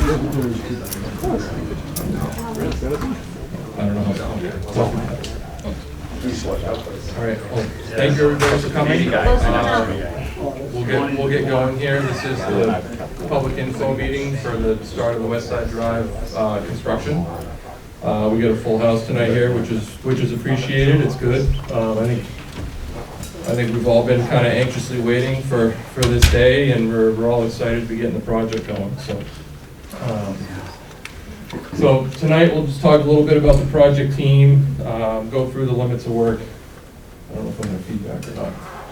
I don't know how to. All right. Well, thank you everybody for coming. We'll get going here. This is the public info meeting for the start of the Westside Drive construction. We got a full house tonight here, which is appreciated. It's good. I think we've all been kind of anxiously waiting for this day, and we're all excited to be getting the project going. So tonight we'll just talk a little bit about the project team, go through the limits of work. I don't know if I'm going to feedback or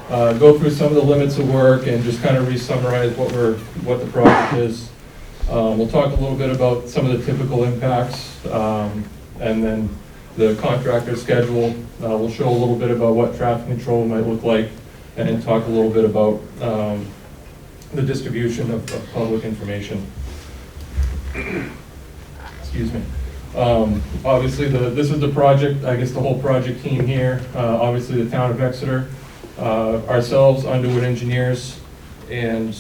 not. Go through some of the limits of work and just kind of re-summarize what the project is. We'll talk a little bit about some of the typical impacts, and then the contractor schedule. We'll show a little bit about what traffic control might look like, and then talk a little bit about the distribution of public information. Excuse me. Obviously, this is the project, I guess the whole project team here. Obviously, the town of Exeter, ourselves, Underwood Engineers, and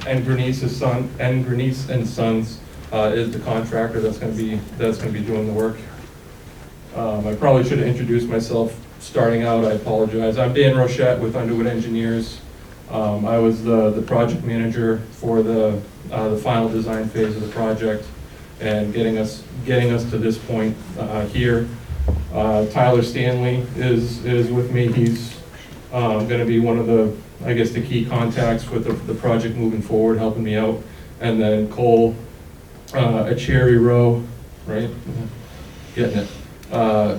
Grenice and Sons is the contractor that's going to be doing the work. I probably should have introduced myself starting out. I apologize. I'm Dan Rochette with Underwood Engineers. I was the project manager for the final design phase of the project and getting us to this point here. Tyler Stanley is with me. He's going to be one of the key contacts with the project moving forward, helping me out. And then Cole, a Cherry Row, right? Getting it.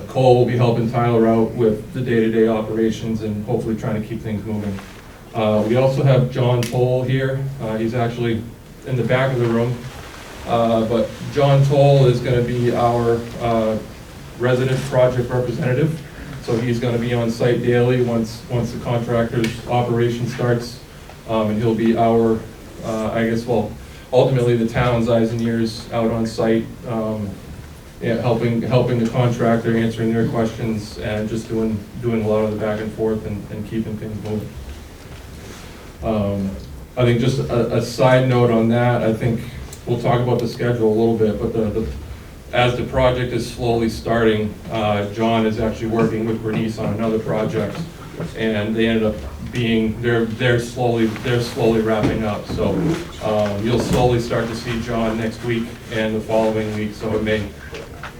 Cole will be helping Tyler out with the day-to-day operations and hopefully trying to keep things moving. We also have John Toll here. He's actually in the back of the room. But John Toll is going to be our resident project representative. So he's going to be on site daily once the contractor's operation starts. And he'll be our, ultimately the town's eyes and ears out on site, helping the contractor, answering their questions, and just doing a lot of the back and forth and keeping things moving. I think just a side note on that, I think we'll talk about the schedule a little bit, but as the project is slowly starting, John is actually working with Grenice on another project, and they ended up being they're slowly wrapping up. So you'll slowly start to see John next week and the following week. So it may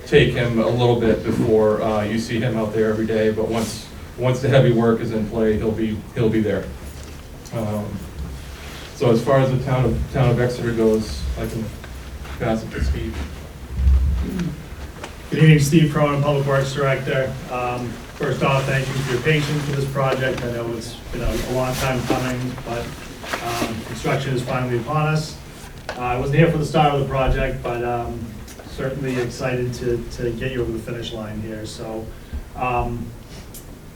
take him a little bit before you see him out there every day, but once the heavy work is in play, he'll be there. So as far as the town of Exeter goes, I can pass it to Steve. Good evening, Steve Cronin, Public Works Director. First off, thank you for your patience with this project. I know it's been a long time coming, but construction is finally upon us. I wasn't here for the start of the project, but certainly excited to get you over the finish line here. So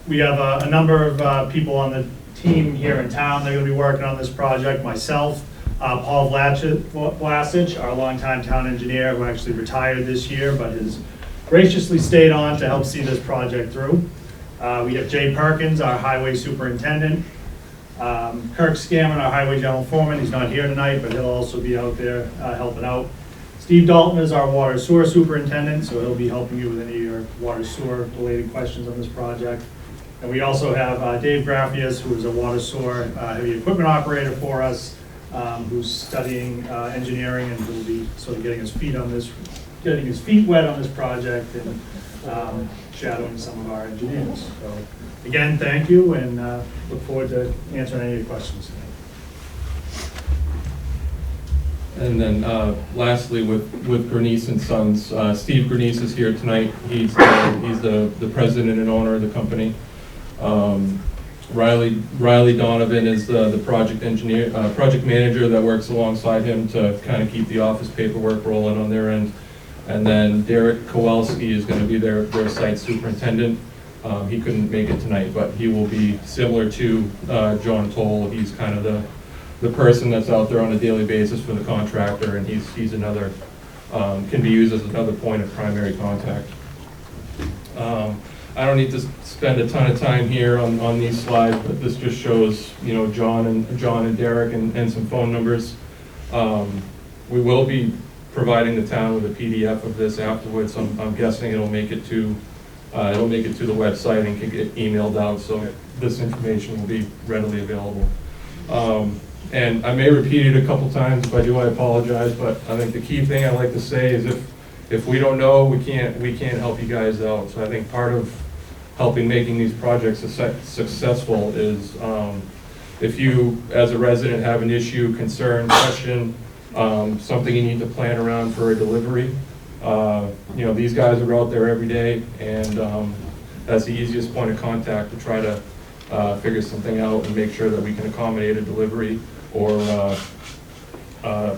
we have a number of people on the team here in town that are going to be working on this project. Myself, Paul Vlasic, our longtime town engineer, who actually retired this year, but has graciously stayed on to help see this project through. We have Jay Perkins, our highway superintendent. Kirk Scammon, our highway general foreman. He's not here tonight, but he'll also be out there helping out. Steve Dalton is our water sewer superintendent, so he'll be helping you with any of your water sewer related questions on this project. And we also have Dave Graffius, who is a water sewer heavy equipment operator for us, who's studying engineering and will be sort of getting his feet wet on this project and shadowing some of our engineers. So again, thank you, and look forward to answering any of your questions tonight. And then lastly, with Grenice and Sons, Steve Grenice is here tonight. He's the president and owner of the company. Riley Donovan is the project manager that works alongside him to kind of keep the office paperwork rolling on their end. And then Derek Kowalski is going to be their site superintendent. He couldn't make it tonight, but he will be similar to John Toll. He's kind of the person that's out there on a daily basis for the contractor, and he's another, can be used as another point of primary contact. I don't need to spend a ton of time here on these slides, but this just shows, John and Derek and some phone numbers. We will be providing the town with a PDF of this afterwards. I'm guessing it'll make it to the website and can get emailed out, so this information will be readily available. And I may repeat it a couple times. If I do, I apologize, but I think the key thing I like to say is if we don't know, we can't help you guys out. So I think part of helping making these projects successful is if you, as a resident, have an issue, concern, question, something you need to plan around for a delivery, you know, these guys are out there every day, and that's the easiest point of contact to try to figure something out and make sure that we can accommodate a delivery or a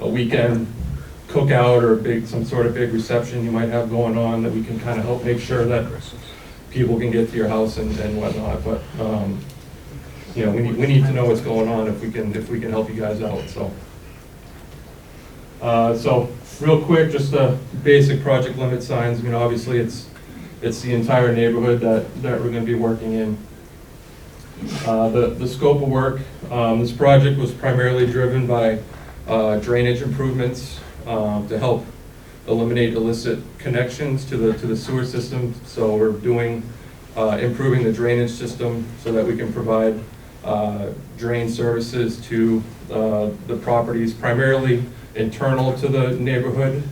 weekend cookout or some sort of big reception you might have going on, that we can kind of help make sure that people can get to your house and whatnot. But you know, we need to know what's going on if we can help you guys out. So real quick, just the basic project limit signs. I mean, obviously it's the entire neighborhood that we're going to be working in. The scope of work, this project was primarily driven by drainage improvements to help eliminate illicit connections to the sewer system. So we're doing improving the drainage system so that we can provide drain services to the properties, primarily internal to the neighborhood,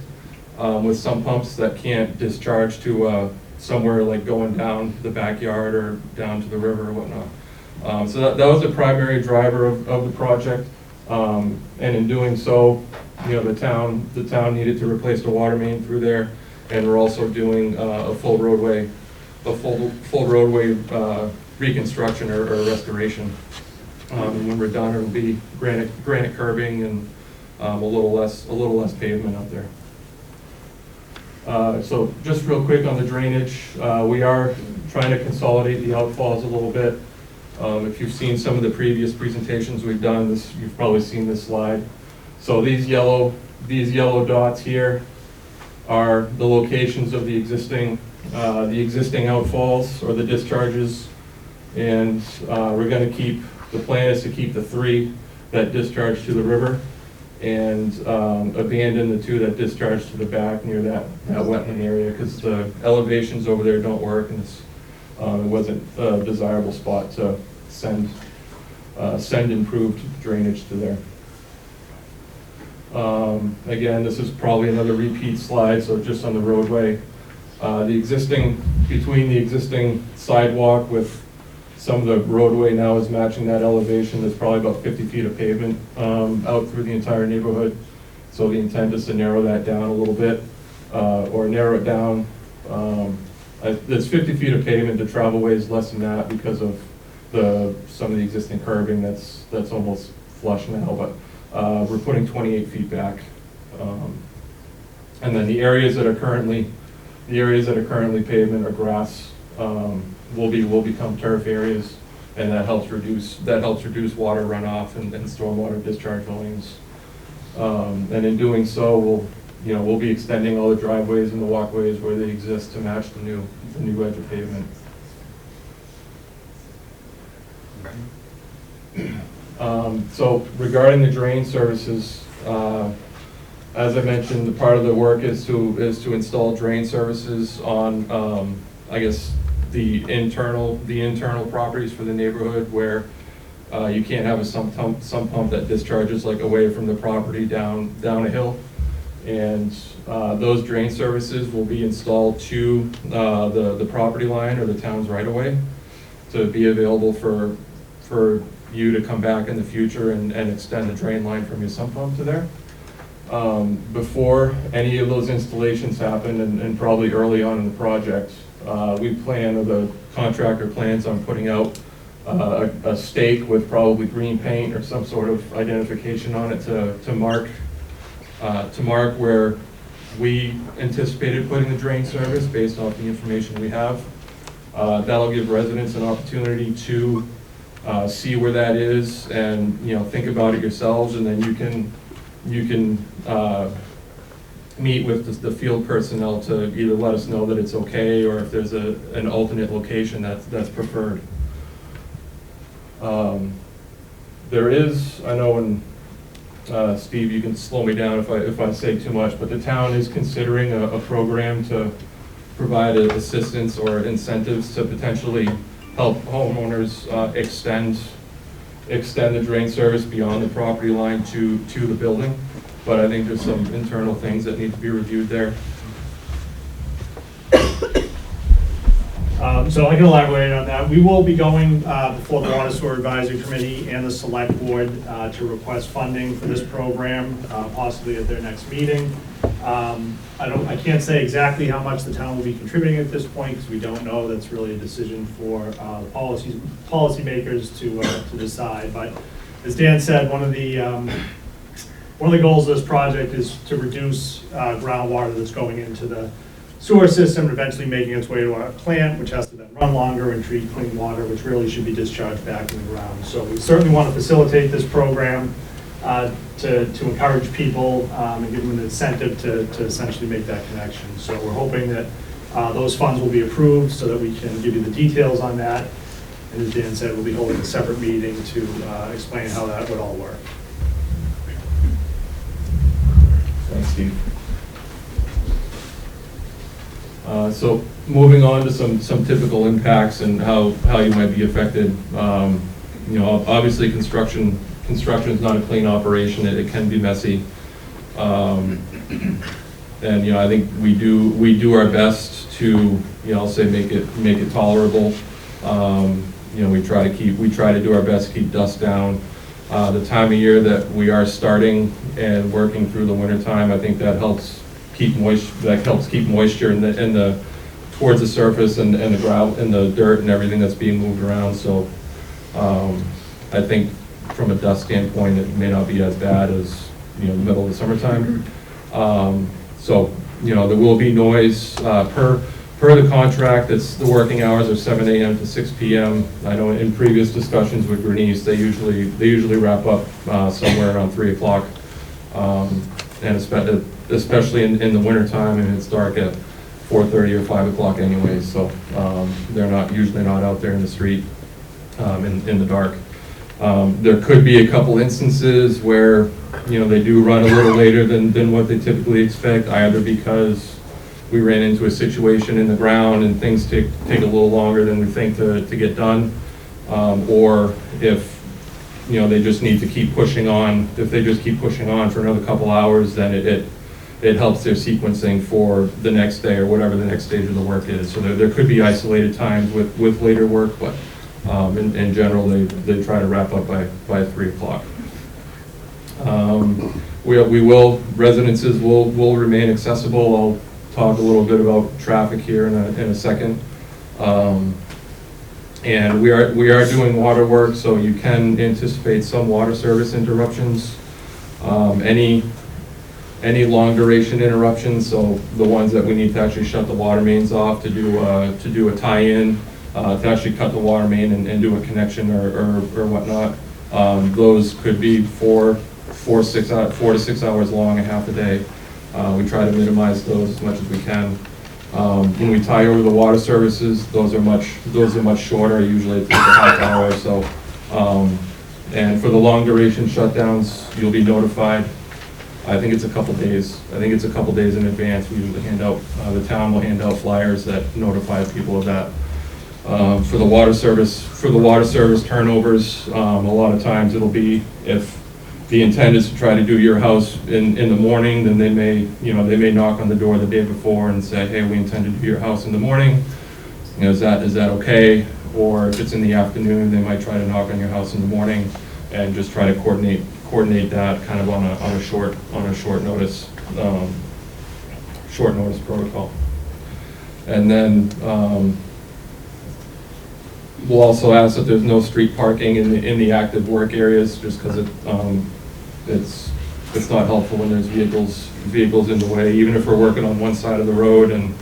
with some pumps that can't discharge to somewhere like going down the backyard or down to the river or whatnot. So that was the primary driver of the project. And in doing so, you know, the town needed to replace the water main through there, and we're also doing a full roadway reconstruction or restoration. And when we're done, it'll be granite curbing and a little less pavement up there. So just real quick on the drainage, we are trying to consolidate the outfalls a little bit. If you've seen some of the previous presentations we've done, you've probably seen this slide. So these yellow dots here are the locations of the existing outfalls or the discharges, and the plan is to keep the 3 that discharge to the river and abandon the 2 that discharge to the back near that wetland area, because the elevations over there don't work, and it wasn't a desirable spot to send improved drainage to there. Again, this is probably another repeat slide, so just on the roadway. Between the existing sidewalk with some of the roadway now is matching that elevation. There's probably about 50 feet of pavement out through the entire neighborhood. So the intent is to narrow that down a little bit, or narrow it down. There's 50 feet of pavement. The travelway is less than that because of some of the existing curbing that's almost flush now, but we're putting 28 feet back. And then the areas that are currently pavement or grass will become turf areas, and that helps reduce water runoff and stormwater discharge volumes. And in doing so, we'll be extending all the driveways and the walkways where they exist to match the new edge of pavement. So regarding the drain services, as I mentioned, the part of the work is to install drain services on, I guess, the internal properties for the neighborhood, where you can't have a sump pump that discharges like away from the property down a hill. And those drain services will be installed to the property line or the town's right of way to be available for you to come back in the future and extend the drain line from your sump pump to there. Before any of those installations happen, and probably early on in the project, the contractor plans on putting out a stake with probably green paint or some sort of identification on it to mark where we anticipated putting the drain service based off the information we have. That'll give residents an opportunity to see where that is and think about it yourselves, and then you can meet with the field personnel to either let us know that it's okay, or if there's an alternate location that's preferred. There is, I know Steve, you can slow me down if I say too much, but the town is considering a program to provide assistance or incentives to potentially help homeowners extend the drain service beyond the property line to the building. But I think there's some internal things that need to be reviewed there. So I can elaborate on that. We will be going before the Water Sewer Advisory Committee and the Select Board to request funding for this program, possibly at their next meeting. I can't say exactly how much the town will be contributing at this point because we don't know. That's really a decision for policymakers to decide. But as Dan said, one of the goals of this project is to reduce groundwater that's going into the sewer system, and eventually making its way to our plant, which has to then run longer and treat clean water, which really should be discharged back in the ground. So we certainly want to facilitate this program to encourage people and give them an incentive to essentially make that connection. So we're hoping that those funds will be approved so that we can give you the details on that. And as Dan said, we'll be holding a separate meeting to explain how that would all work. Thanks, Steve. So moving on to some typical impacts and how you might be affected. You know, obviously construction is not a clean operation. It can be messy. And you know, I think we do our best to, you know, I'll say make it tolerable. You know, we try to do our best to keep dust down. The time of year that we are starting and working through the winter time, I think that helps keep moisture in the towards the surface and the ground and the dirt and everything that's being moved around. So I think from a dust standpoint, it may not be as bad as, you know, the middle of the summertime. So you know, there will be noise per the contract. It's the working hours are 7 a.m. to 6 p.m. I know in previous discussions with Bernice, they usually wrap up somewhere around 3 o'clock, and especially in the winter time, and it's dark at 4:30 or 5 o'clock anyway. So they're usually not out there in the street in the dark. There could be a couple instances where, you know, they do run a little later than what they typically expect, either because we ran into a situation in the ground and things take a little longer than we think to get done, or if, you know, they just need to keep pushing on. If they just keep pushing on for another couple hours, then it helps their sequencing for the next day or whatever the next stage of the work is. So there could be isolated times with later work, but in general, they try to wrap up by 3 o'clock. Residences will remain accessible. I'll talk a little bit about traffic here in a second. And we are doing water work, so you can anticipate some water service interruptions. Any long duration interruptions, so the ones that we need to actually shut the water mains off to do a tie-in, to actually cut the water main and do a connection or whatnot. Those could be 4 to 6 hours long, a half a day. We try to minimize those as much as we can. When we tie over the water services, those are much shorter. Usually it's a half hour or so. And for the long duration shutdowns, you'll be notified. I think it's a couple days. In advance. We usually the town will hand out flyers that notify people of that. For the water service turnovers, a lot of times it'll be, if the intent is to try to do your house in the morning, then they may knock on the door the day before and say, hey, we intend to do your house in the morning. You know, is that okay? Or if it's in the afternoon, they might try to knock on your house in the morning and just try to coordinate that kind of on a short notice protocol. And then we'll also ask that there's no street parking in the active work areas, just because it's not helpful when there's vehicles in the way. Even if we're working on one side of the road and,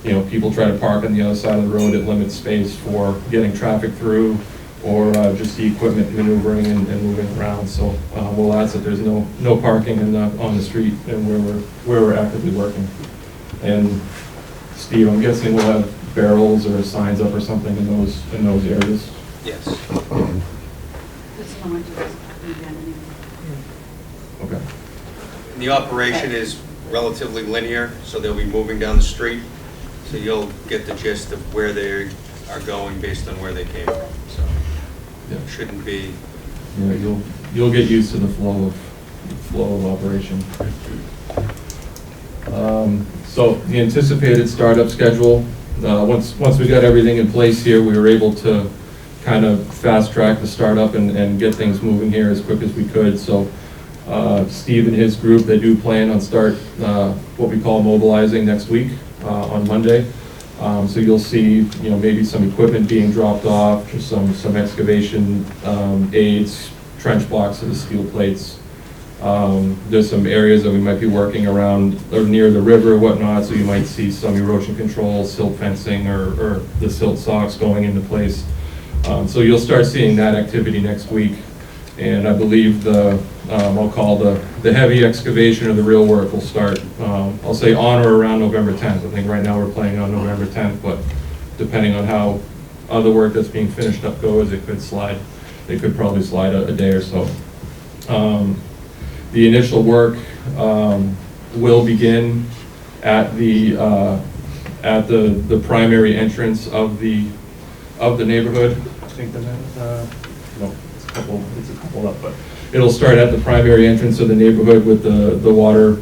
you know, people try to park on the other side of the road, it limits space for getting traffic through, or just the equipment maneuvering and moving around. So we'll ask that there's no parking on the street and where we're actively working. And Steve, I'm guessing we'll have barrels or signs up or something in those areas. Yes. Okay. The operation is relatively linear, so they'll be moving down the street. So you'll get the gist of where they are going based on where they came from. So Yeah. it shouldn't be. Yeah, you'll get used to the flow of operation. So the anticipated startup schedule, once we got everything in place here, we were able to kind of fast track the startup and get things moving here as quick as we could. So Steve and his group, they do plan on start what we call mobilizing next week on Monday. So you'll see, maybe some equipment being dropped off, just some excavation aids, trench boxes, steel plates. There's some areas that we might be working around or near the river or whatnot, so you might see some erosion control, silt fencing, or the silt socks going into place. So you'll start seeing that activity next week. And I believe I'll call the heavy excavation or the real work will start, I'll say on or around November 10th. I think right now we're planning on November 10th, but depending on how other work that's being finished up goes, it could probably slide a day or so. The initial work will begin at the primary entrance of the neighborhood. I think no, it's a couple up, but it'll start at the primary entrance of the neighborhood with the water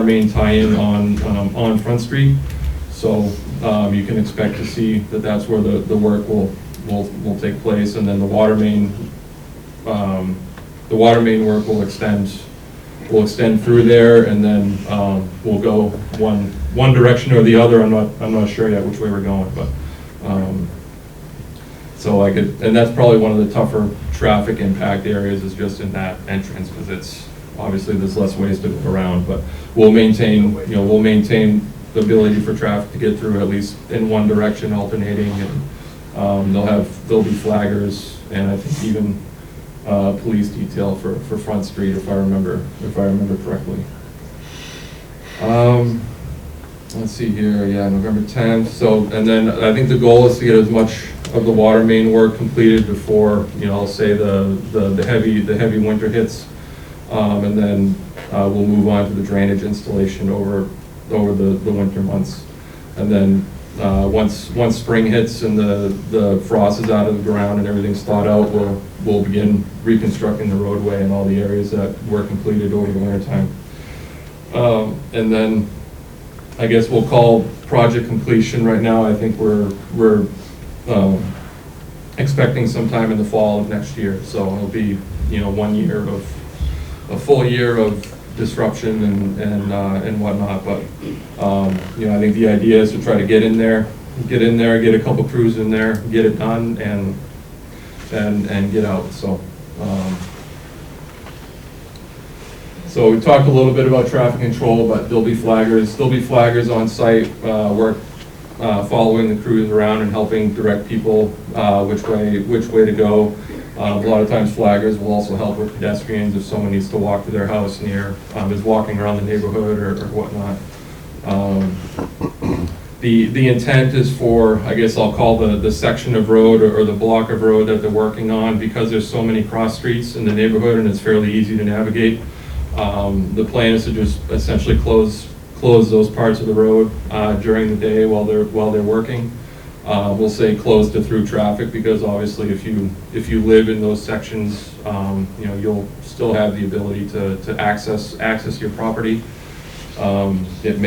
main tie-in on Front Street. So you can expect to see that's where the work will take place, and then the water main work will extend through there, and then we'll go one direction or the other. I'm not sure yet which way we're going, but and that's probably one of the tougher traffic impact areas, is just in that entrance, because it's obviously there's less ways to go around, but we'll maintain the ability for traffic to get through at least in one direction, alternating, and there'll be flaggers, and I think even police detail for Front Street, if I remember correctly. Let's see here, yeah, November 10th. So, and then I think the goal is to get as much of the water main work completed before, I'll say the heavy winter hits, and then we'll move on to the drainage installation over the winter months, and then once spring hits and the frost is out of the ground and everything's thawed out, we'll begin reconstructing the roadway and all the areas that were completed over the winter time. And then I guess we'll call project completion right now. I think we're expecting sometime in the fall of next year. So it'll be 1 year of a full year of disruption and whatnot. But I think the idea is to try to get in there, get a couple crews in there, get it done, and get out. So we talked a little bit about traffic control, but there'll be flaggers on site, following the crews around and helping direct people which way to go. A lot of times flaggers will also help with pedestrians if someone needs to walk to their house near, is walking around the neighborhood or whatnot. The intent is for, I guess I'll call the section of road or the block of road that they're working on, because there's so many cross streets in the neighborhood and it's fairly easy to navigate. The plan is to just essentially close those parts of the road during the day while they're working. We'll say closed to through traffic, because obviously if you live in those sections, you'll still have the ability to access your property. It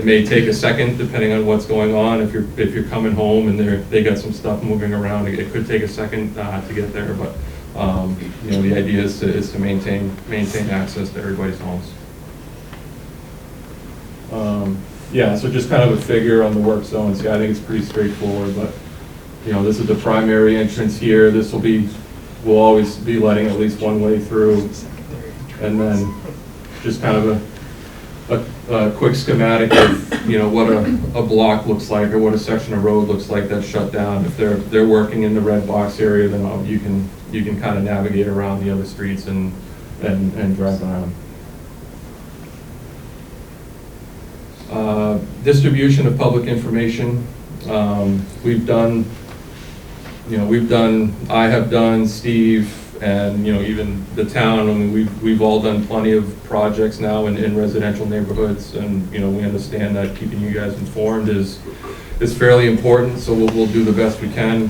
may take a second depending on what's going on. If you're coming home and they got some stuff moving around, it could take a second to get there. But the idea is to maintain access to everybody's homes. Yeah, so just kind of a figure on the work zones. Yeah, I think it's pretty straightforward, but this is the primary entrance here. We'll always be letting at least one way through, and then just kind of a quick schematic of what a block looks like, or what a section of road looks like that's shut down. If they're working in the red box area, then you can kind of navigate around the other streets and drive around. Distribution of public information. I have done, Steve, And, you know, even the town, I mean, we've all done plenty of projects now in residential neighborhoods, and, you know, we understand that keeping you guys informed is fairly important, so we'll do the best we can.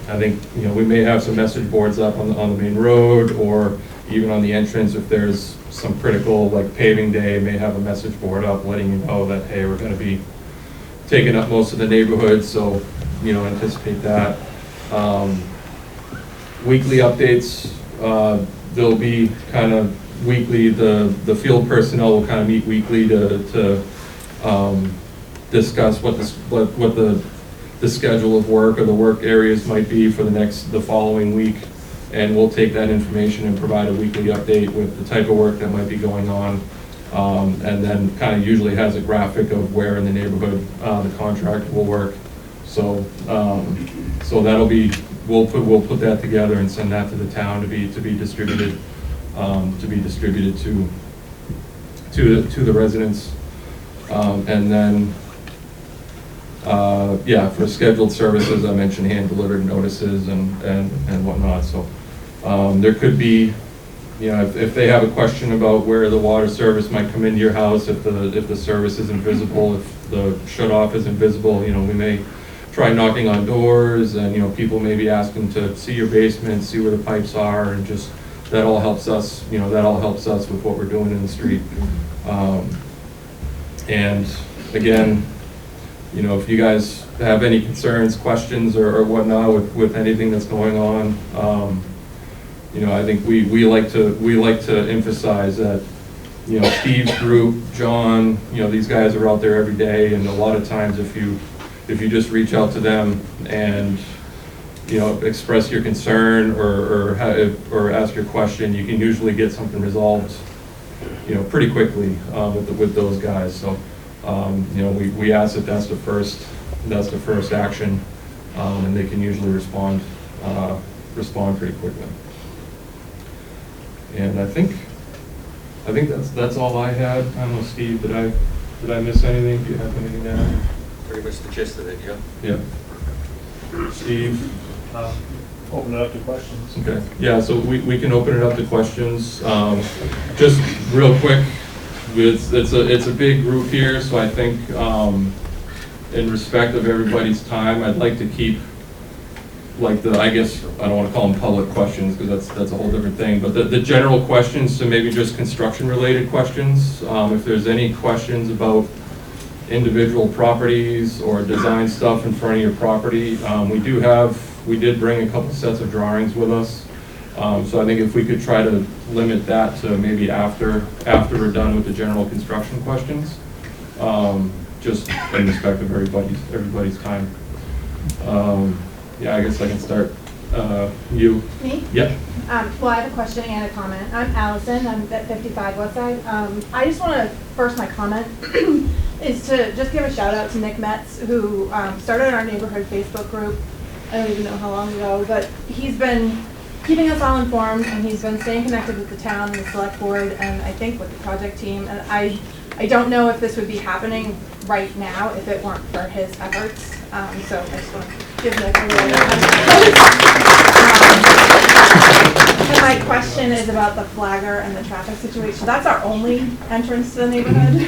I think, you know, we may have some message boards up on the main road, or even on the entrance if there's some critical, like paving day, may have a message board up letting you know that, hey, we're gonna be taking up most of the neighborhood, so, you know, anticipate that. Weekly updates, there'll be kind of weekly, the field personnel will kind of meet weekly to discuss what the schedule of work or the work areas might be for the following week. And we'll take that information and provide a weekly update with the type of work that might be going on. And then kind of usually has a graphic of where in the neighborhood the contractor will work. So that'll be, we'll put that together and send that to the town to be distributed to the residents. And then yeah, for scheduled services, I mentioned hand-delivered notices and whatnot. So there could be, you know, if they have a question about where the water service might come into your house, if the service is invisible, if the shut-off is invisible, you know, we may try knocking on doors, and, you know, people may be asking to see your basement, see where the pipes are, and just, that all helps us, you know, with what we're doing in the street. And again, you know, if you guys have any concerns, questions, or whatnot with anything that's going on, you know, I think we like to emphasize that, you know, Steve's group, John, you know, these guys are out there every day, and a lot of times if you just reach out to them and, you know, express your concern or ask your question, you can usually get something resolved, you know, pretty quickly with those guys. So, you know, we ask that that's the first action, and they can usually respond pretty quickly. And I think that's all I had. I don't know, Steve, did I miss anything? Do you have anything to add? Pretty much the gist of it, yeah. Yeah. Steve? Open it up to questions. Okay, yeah, so we can open it up to questions. Just real quick, it's a big group here, so I think in respect of everybody's time, I'd like to keep, like, I guess, I don't want to call them public questions because that's a whole different thing, but the general questions, so maybe just construction related questions. If there's any questions about individual properties or design stuff in front of your property, we did bring a couple sets of drawings with us. So I think if we could try to limit that to maybe after we're done with the general construction questions, just in respect of everybody's time. Yeah, I guess I can start. You? Me? Yep. Well, I have a question and a comment. I'm Allison. I'm at 55 Westside. I just want to, first, my comment is to just give a shout out to Nick Metz, who started our neighborhood Facebook group. I don't even know how long ago, but he's been keeping us all informed, and he's been staying connected with the town and the select board, and I think with the project team. And I don't know if this would be happening right now if it weren't for his efforts. So I just want to give Nick a little and my question is about the flagger and the traffic situation. That's our only entrance to the neighborhood.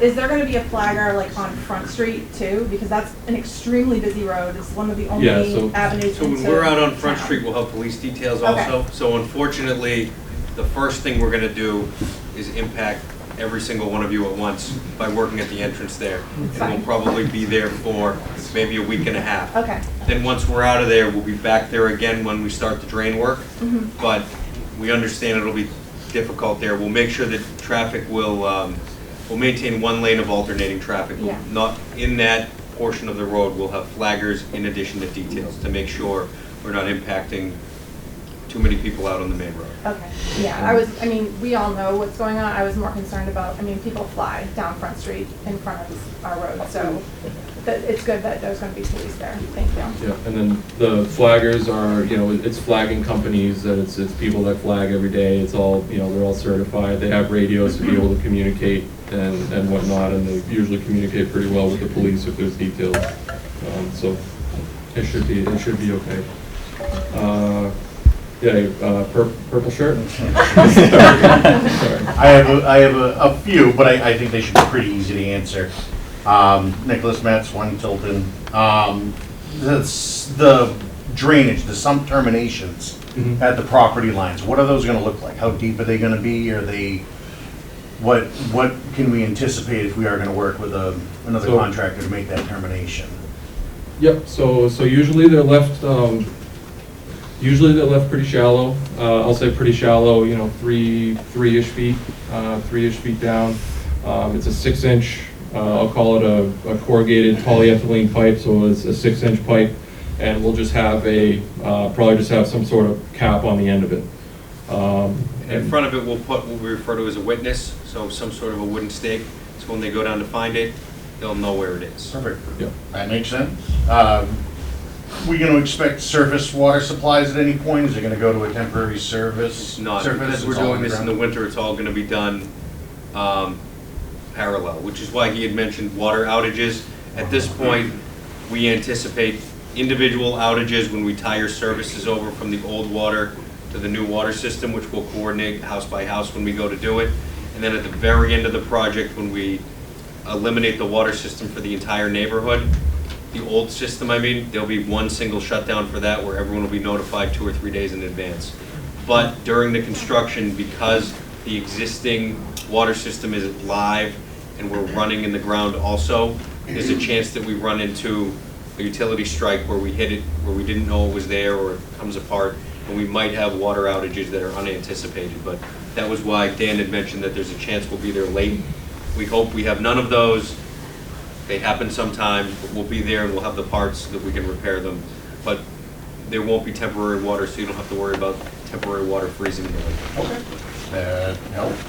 Is there going to be a flagger like on Front Street too? Because that's an extremely busy road. It's one of the only avenues. So when we're out on Front Street, we'll have police details also. Okay. So unfortunately, the first thing we're going to do is impact every single one of you at once by working at the entrance there. And we'll probably be there for maybe a week and a half. Okay. Then once we're out of there, we'll be back there again when we start the drain work. Mm-hmm. But we understand it'll be difficult there. We'll make sure that traffic will, we'll maintain one lane of alternating traffic. Yeah. Not in that portion of the road, we'll have flaggers in addition to details to make sure we're not impacting too many people out on the main road. Okay, yeah, I mean, we all know what's going on. I was more concerned about, I mean, people fly down Front Street in front of our road, so it's good that there's going to be police there. Thank you. Yeah, and then the flaggers are, you know, it's flagging companies, that it's people that flag every day. It's all, you know, they're all certified. They have radios to be able to communicate and whatnot, and they usually communicate pretty well with the police if there's details. So it should be okay. Purple shirt? Sorry. I have a few, but I think they should be pretty easy to answer. Nicholas Metz, 1 Tilton. The drainage, the sump terminations Mhm. at the property lines, what are those gonna look like? How deep are they gonna be? What can we anticipate if we are gonna work with another So- contractor to make that termination? Yep, so usually they're left, pretty shallow. I'll say pretty shallow, you know, three-ish feet down. It's a 6-inch, I'll call it a corrugated polyethylene pipe, so it's a 6-inch pipe. And we'll just have probably just have some sort of cap on the end of it. In front of it, we'll put what we refer to as a witness, so some sort of a wooden stake. So when they go down to find it, they'll know where it is. Perfect. Yep. That makes sense. We gonna expect surface water supplies at any point? Is it gonna go to a temporary service? It's not, surface? because we're It's all doing this in the underground? winter, it's all gonna be done parallel, which is why he had mentioned water outages. At this point, we anticipate individual outages when we tie your services over from the old water to the new water system, which we'll coordinate house by house when we go to do it. And then at the very end of the project, when we eliminate the water system for the entire neighborhood, the old system, there'll be one single shutdown for that where everyone will be notified 2 or 3 days in advance. But during the construction, because the existing water system is live and we're running in the ground also, there's a chance that we run into a utility strike where we hit it, where we didn't know it was there or it comes apart, and we might have water outages that are unanticipated. But that was why Dan had mentioned that there's a chance we'll be there late. We hope we have none of those. They happen sometimes, but we'll be there and we'll have the parts so that we can repair them. But there won't be temporary water, so you don't have to worry about temporary water freezing in the winter. Okay, that helps.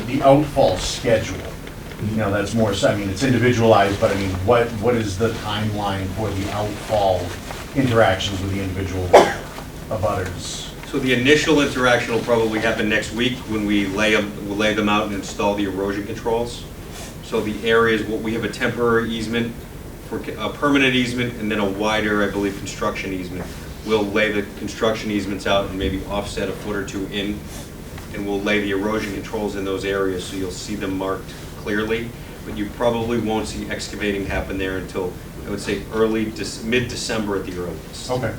The outfall schedule, you know, that's more, it's individualized, but what is the timeline for the outfall interactions with the individual abutters? So the initial interaction will probably happen next week when we'll lay them out and install the erosion controls. So the areas, we have a temporary easement, for a permanent easement, and then a wider, I believe, construction easement. We'll lay the construction easements out and maybe offset a foot or two in, and we'll lay the erosion controls in those areas so you'll see them marked clearly. But you probably won't see excavating happen there until, I would say, mid-December at the earliest. Okay,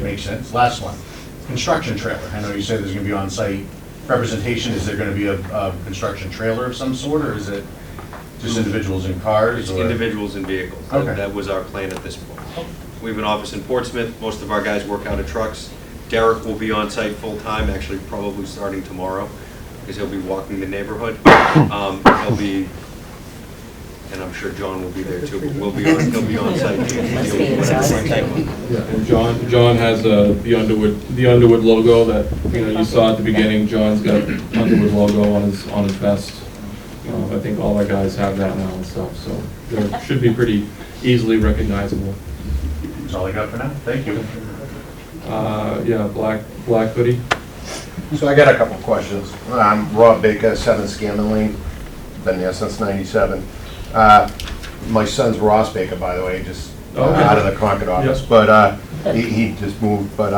makes sense. Last one, construction trailer. I know you said there's gonna be on-site representation. Is there gonna be a construction trailer of some sort, or is it just individuals in cars? It's or- individuals and vehicles. Okay. That was our plan at this point. We have an office in Portsmouth. Most of our guys work out of trucks. Derek will be on site full-time, actually probably starting tomorrow, because he'll be walking the neighborhood. He'll be, and I'm sure John will be there too, but he'll be on site. Yeah, and John has the Underwood logo that, you saw at the beginning. John's got Underwood logo on his vest. I think all our guys have that now and stuff, so it should be pretty easily recognizable. That's all I got for now. Thank you. Yeah, black hoodie. So I got a couple of questions. I'm Rob Baker, 7 Scammon Lane. Been there since '97. My son's Ross Baker, by the way, just Okay. out of the Concord office. Yep. But he just moved. But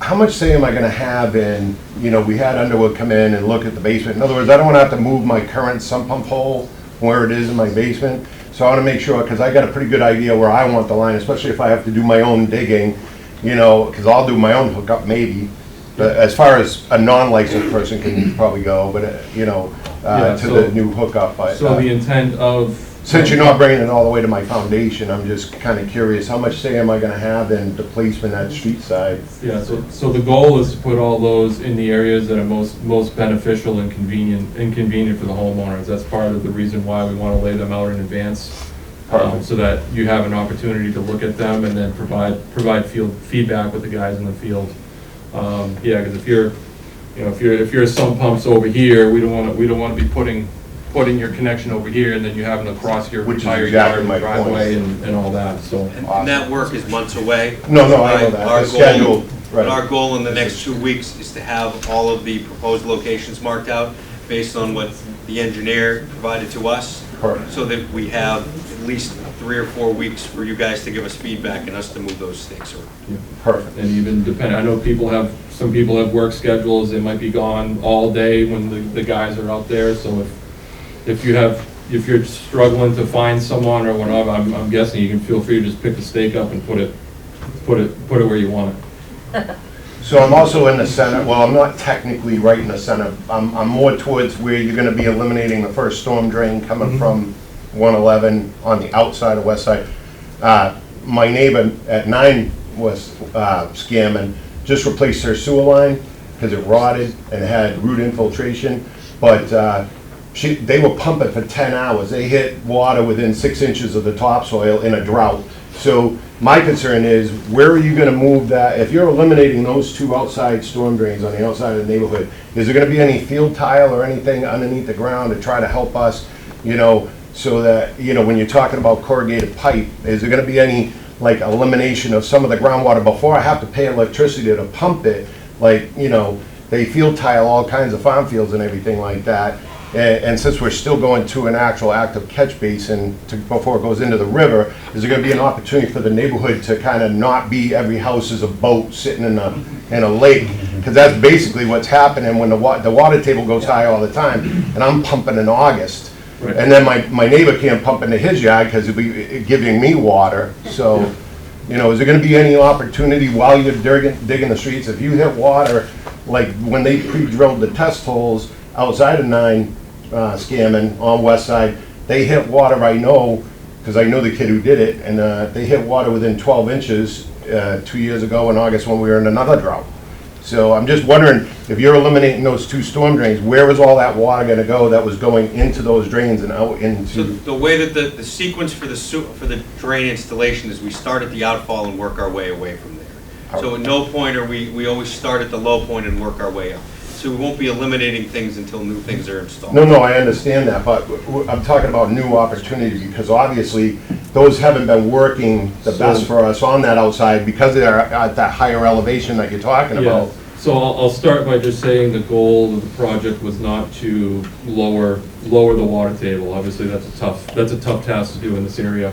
how much say am I going to have in? We had Underwood come in and look at the basement. In other words, I don't want to have to move my current sump pump hole where it is in my basement. So I want to make sure, because I got a pretty good idea where I want the line, especially if I have to do my own digging, because I'll do my own hookup maybe. But as far as a non-licensed person can probably go, but Yeah, to so- the new hookup. But, So the intent of. since you're not bringing it all the way to my foundation, I'm just kind of curious, how much say am I going to have in the placement at street side? Yeah, so the goal is to put all those in the areas that are most beneficial and inconvenient for the homeowners. That's part of the reason why we want to lay them out in advance, so that you have an opportunity to look at them and then provide field feedback with the guys in the field. Yeah, because if your sump pump's over here, we don't want to be putting your connection over here and then you having to cross your Which is entire exactly yard my and point. driveway and all that, so. And that work is months away. No, I know that. Our The goal- schedule, But right. our goal in the next 2 weeks is to have all of the proposed locations marked out based on what the engineer provided to us, Perfect. so that we have at least 3 or 4 weeks for you guys to give us feedback and us to move those stakes around. Perfect. And even depend, I know some people have work schedules, they might be gone all day when the guys are out there, so if you're struggling to find someone or whatever, I'm guessing you can feel free to just pick the stake up and put it where you want it. So I'm also in the center, well, I'm not technically right in the center. I'm more towards where you're gonna be eliminating the first storm drain coming from 111 on the outside of Westside. My neighbor at 9 was scamming, just replaced their sewer line because it rotted and had root infiltration. But they were pumping for 10 hours. They hit water within 6 inches of the topsoil in a drought. So my concern is, where are you gonna move that? If you're eliminating those 2 outside storm drains on the outside of the neighborhood, is there gonna be any field tile or anything underneath the ground to try to help us, so that, when you're talking about corrugated pipe, is there gonna be any, like, elimination of some of the groundwater before I have to pay electricity to pump it? Like, they field tile all kinds of farm fields and everything like that. And since we're still going to an actual active catch basin before it goes into the river, is there gonna be an opportunity for the neighborhood to kind of not be every house is a boat sitting in a lake? Because that's basically what's happening when the water table goes high all the time, and I'm pumping in August. Right. And then my neighbor can't pump into his yard because he'll be giving me water. So, is there gonna be any opportunity while you're digging the streets, if you hit water, like when they pre-drilled the test holes outside of 9, scamming on Westside, they hit water, I know, because I know the kid who did it, and they hit water within 12 inches 2 years ago in August when we were in another drought. So I'm just wondering, if you're eliminating those 2 storm drains, where is all that water gonna go that was going into those drains and out So into? the way that the sequence for the drain installation is, we start at the outfall and work our way away from there. So at no point are we always start at the low point and work our way up. So we won't be eliminating things until new things are installed. No, I understand that, but I'm talking about new opportunity, because obviously those haven't been working the best for us on that outside because they're at that higher elevation that you're talking Yeah, about. so I'll start by just saying the goal of the project was not to lower the water table. Obviously, that's a tough task to do in this area.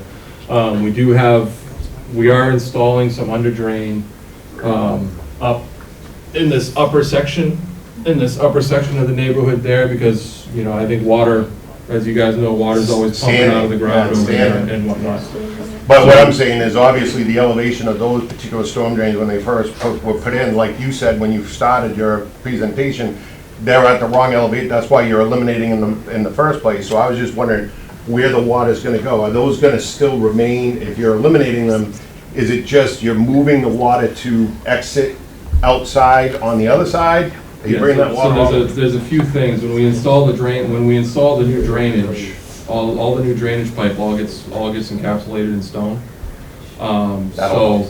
We are installing some under drain up in this upper section of the neighborhood there, because, I think water, as you guys know, water's always pumping out of the ground over there and whatnot. But what I'm saying is, obviously, the elevation of those particular storm drains when they first were put in, like you said when you started your presentation, they're at the wrong elevation. That's why you're eliminating them in the first place. So I was just wondering where the water's gonna go. Are those gonna still remain? If you're eliminating them, is it just you're moving the water to exit outside on the other side? Are you Yeah, bringing that water so over? there's a few things. When we install the new drainage, all the new drainage pipe all gets encapsulated in stone. So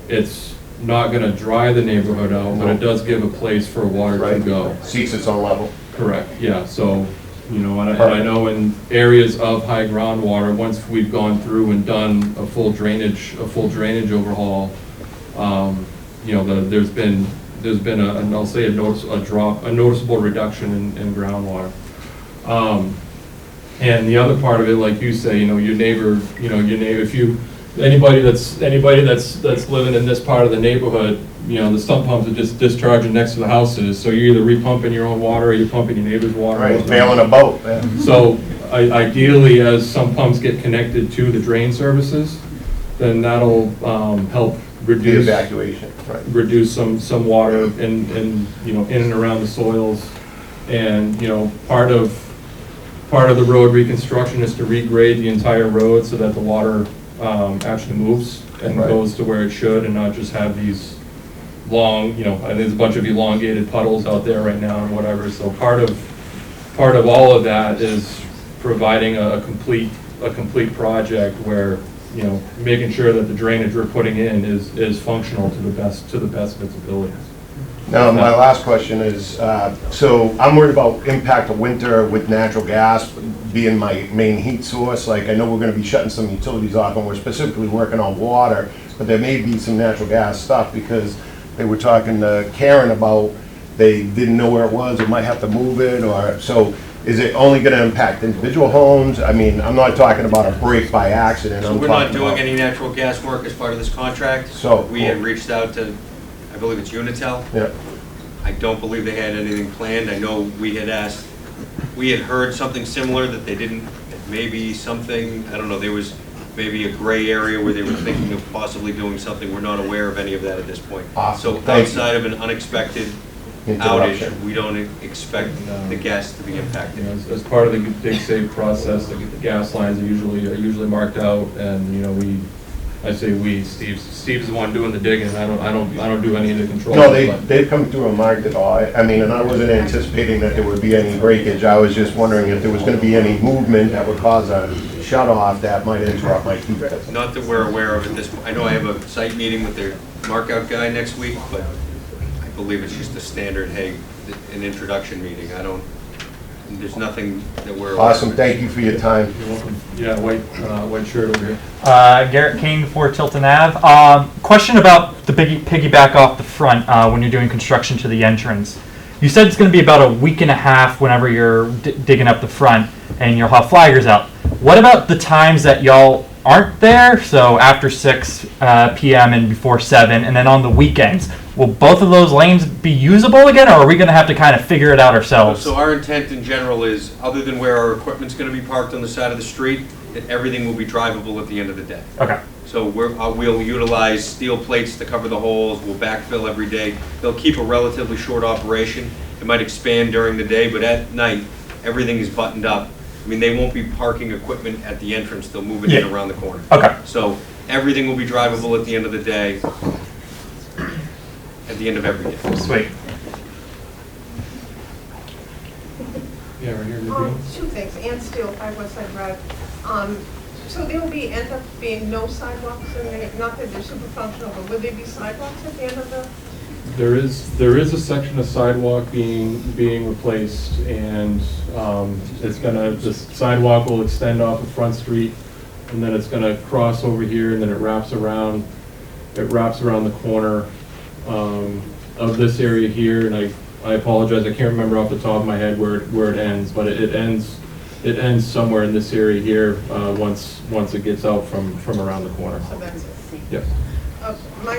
it's not gonna dry the neighborhood out, but it does give a place for water to go. Seeks its own level. Correct, yeah, so, and I know in areas of high groundwater, once we've gone through and done a full drainage overhaul, there's been I'll say a noticeable reduction in groundwater. And the other part of it, like you say, your neighbor, anybody that's living in this part of the neighborhood, the sump pumps are just discharging next to the houses, so you're either repumping your own water or you're pumping your neighbor's water. Right, bailing a boat. Yeah. So ideally, as sump pumps get connected to the drain services, then that'll help The reduce evacuation, right. reduce some water in and around the soils. And, part of the road reconstruction is to regrade the entire road so that the water actually moves and Right. goes to where it should, and not just have these long, there's a bunch of elongated puddles out there right now and whatever. So part of all of that is providing a complete project where, making sure that the drainage we're putting in is functional to the best of its abilities. Now, my last question is, so I'm worried about impact of winter with natural gas being my main heat source. Like, I know we're gonna be shutting some utilities off, and we're specifically working on water, but there may be some natural gas stuff, because they were talking to Karen about, they didn't know where it was, or might have to move it, or, so is it only gonna impact individual homes? I mean, I'm not talking about a break by accident, So I'm we're not talking doing about. any natural gas work as part of this contract. So, We had cool. reached out to, I believe it's Unitel. Yeah, I don't believe they had anything planned. I know we had asked, we had heard something similar that they didn't, maybe something, I don't know, there was maybe a gray area where they were thinking of possibly doing something. We're not aware of any of that at this point. Awesome. So Thank you. outside of an unexpected interruption. outage, we don't expect the gas to be You impacted. know, as part of the dig safe process, the gas lines are usually marked out, and, you know, I say we, Steve's the one doing the digging, I don't do any of the controls. No, but- they've come through and marked it all. I mean, and I wasn't anticipating that there would be any breakage. I was just wondering if there was gonna be any movement that would cause a shut off that might interrupt my heat. Not that we're aware of at this point. I know I have a site meeting with their markout guy next week, but I believe it's just a standard, hey, an introduction meeting. There's nothing that we're aware of. Awesome, thank you for your time. You're welcome. Yeah, white shirt over here. Garrett Kane for Tilton Ave. Question about the piggyback off the front when you're doing construction to the entrance. You said it's going to be about a week and a half whenever you're digging up the front and you'll have flaggers out. What about the times that y'all aren't there? So after 6 p.m. and before 7, and then on the weekends. Will both of those lanes be usable again, or are we going to have to kind of figure it out ourselves? So our intent in general is, other than where our equipment's going to be parked on the side of the street, that everything will be drivable at the end of the day. Okay. So we'll utilize steel plates to cover the holes, we'll backfill every day. They'll keep a relatively short operation. It might expand during the day, but at night, everything is buttoned up. I mean, they won't be parking equipment at the entrance, they'll move it in around the corner. Okay. So everything will be drivable at the end of the day, at the end of every day. Sweet. Yeah, right here in the green. Two things, Ann Steele, 5 Westside Drive. So there will end up being no sidewalks, not that they're super functional, but will there be sidewalks at the end of the? There is a section of sidewalk being replaced, and the sidewalk will extend off of Front Street, and then it's gonna cross over here, and then it wraps around the corner of this area here, and I apologize, I can't remember off the top of my head where it ends, but it ends somewhere in this area here, once it gets out from around the corner. So that's it. Yes. My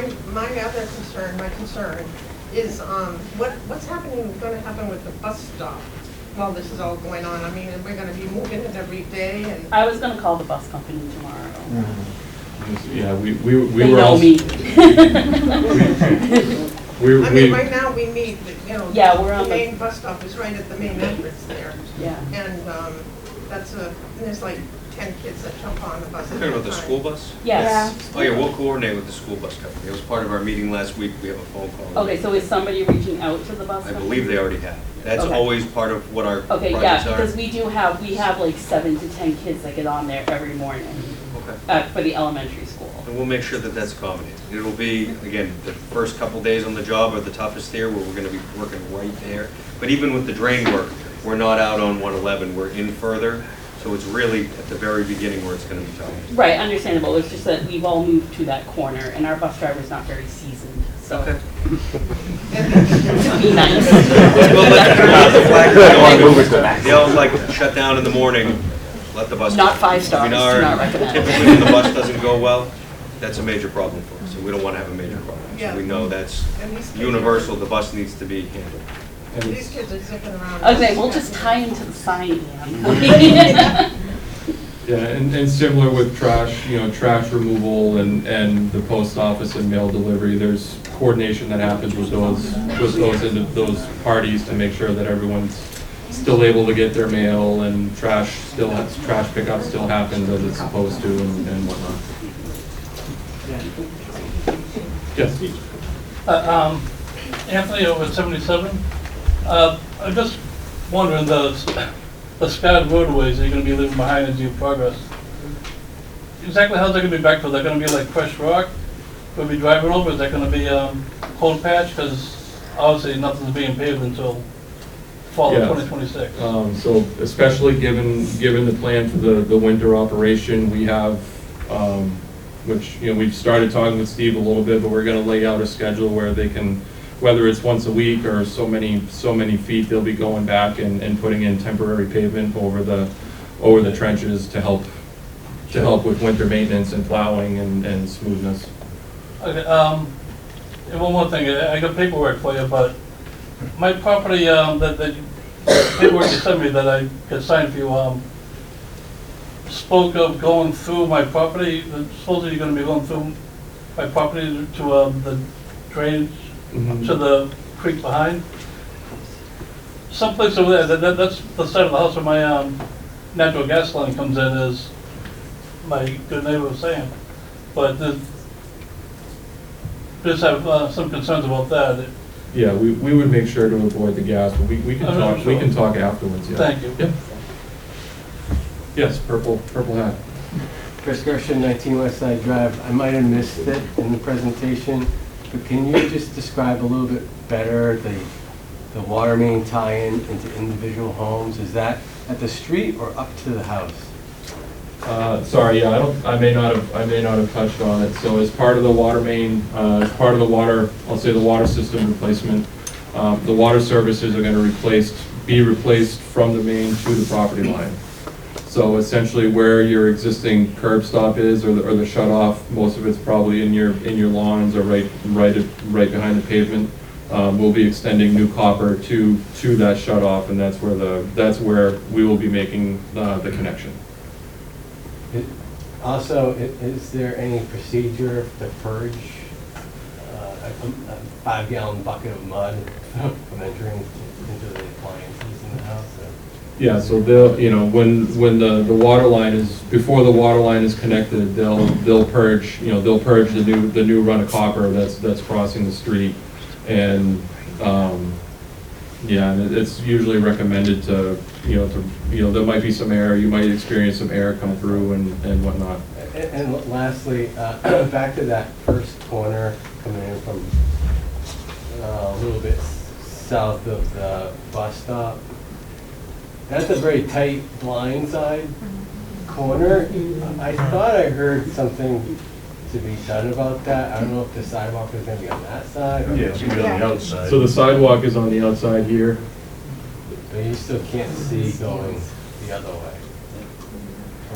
concern is, what's gonna happen with the bus stop while this is all going on? I mean, we're gonna be moving it every day and. I was gonna call the bus company tomorrow. Yeah, we They were know also. me. I mean, right now, we meet, Yeah, we're on the the- main bus stop is right at the main entrance there. Yeah. And, there's like 10 kids that jump on the bus at Talking a about the time. school bus? Yes. Oh yeah, we'll coordinate with the school bus company. It was part of our meeting last week. We have a phone call. Okay, so is somebody reaching out to the bus I company? believe they already have. That's Okay. always part of what our Okay, yeah, projects are. because we have like 7 to 10 kids that get on there every morning Okay. for the elementary school. And we'll make sure that that's accommodated. It'll be, again, the first couple days on the job are the toughest here, where we're gonna be working right there. But even with the drain work, we're not out on 111, we're in further. So it's really at the very beginning where it's gonna be tough. Right, understandable. It's just that we've all moved to that corner and our bus driver's not very seasoned, so. Okay. Be nice. We'll let the flag, they'll like shut down in the morning, let the bus. Not 5 I stars, mean, do our- not recommend. Typically, when the bus doesn't go well, that's a major problem for us, and we don't wanna have a major problem. Yeah. So we know that's And these kids universal, the bus needs to be handled. These kids are zipping around. Okay, we'll just tie him to the sign, Ann. Yeah, and similar with trash, trash removal and the post office and mail delivery, there's coordination that happens with those parties to make sure that everyone's still able to get their mail, and trash pickup still happens as it's supposed to, and whatnot. Yes. Anthony over at 77. I'm just wondering, the scattered roadways that you're gonna be leaving behind as you progress, exactly how's that gonna be backfilled? Is that gonna be like crushed rock we'll be driving over? Is that gonna be cold patch? Because obviously nothing's being paved until fall of Yeah. 2026. So especially given the plan for the winter operation, we have, which, we've started talking with Steve a little bit, but we're gonna lay out a schedule where they can whether it's once a week or so many feet, they'll be going back and putting in temporary pavement over the trenches to help with winter maintenance and plowing and smoothness. Okay, and one more thing, I got paperwork for you, but my property, that paperwork you sent me that I could sign for you, spoke of going through my property, supposedly you're gonna be going through my property to, the drainage to the creek behind. Someplace over there, that's the side of the house where my, natural gas line comes in, as my good neighbor was saying. But just have some concerns about that. Yeah, we would make sure to avoid the gas, but we can talk, we can talk afterwards, yeah. Thank you. Yep. Yes, purple hat. Chris Gershon, 19 Westside Drive. I might have missed it in the presentation, but can you just describe a little bit better the water main tie-in into individual homes? Is that at the street or up to the house? Sorry, yeah, I may not have touched on it. So as part of the water main, as part of the water, I'll say the water system replacement, the water services are gonna be replaced from the main to the property line. So essentially where your existing curb stop is, or the shut off, most of it's probably in your lawns or right behind the pavement. We'll be extending new copper to that shut off, and that's where we will be making the connection. Also, is there any procedure to purge a 5-gallon bucket of mud from entering into the appliances in the house? Yeah, so they'll, when the water line is, before the water line is connected, they'll purge, they'll purge the new run of copper that's crossing the street. And, yeah, and it's usually recommended to, there might be some error, you might experience some error come through and whatnot. And lastly, back to that first corner coming in from a little bit south of the bus stop. That's a very tight blind side corner. I thought I heard something to be done about that. I don't know if the sidewalk is gonna be on that side. Yeah, it's gonna be on the outside. So the sidewalk is on the outside here. But you still can't see going the other way.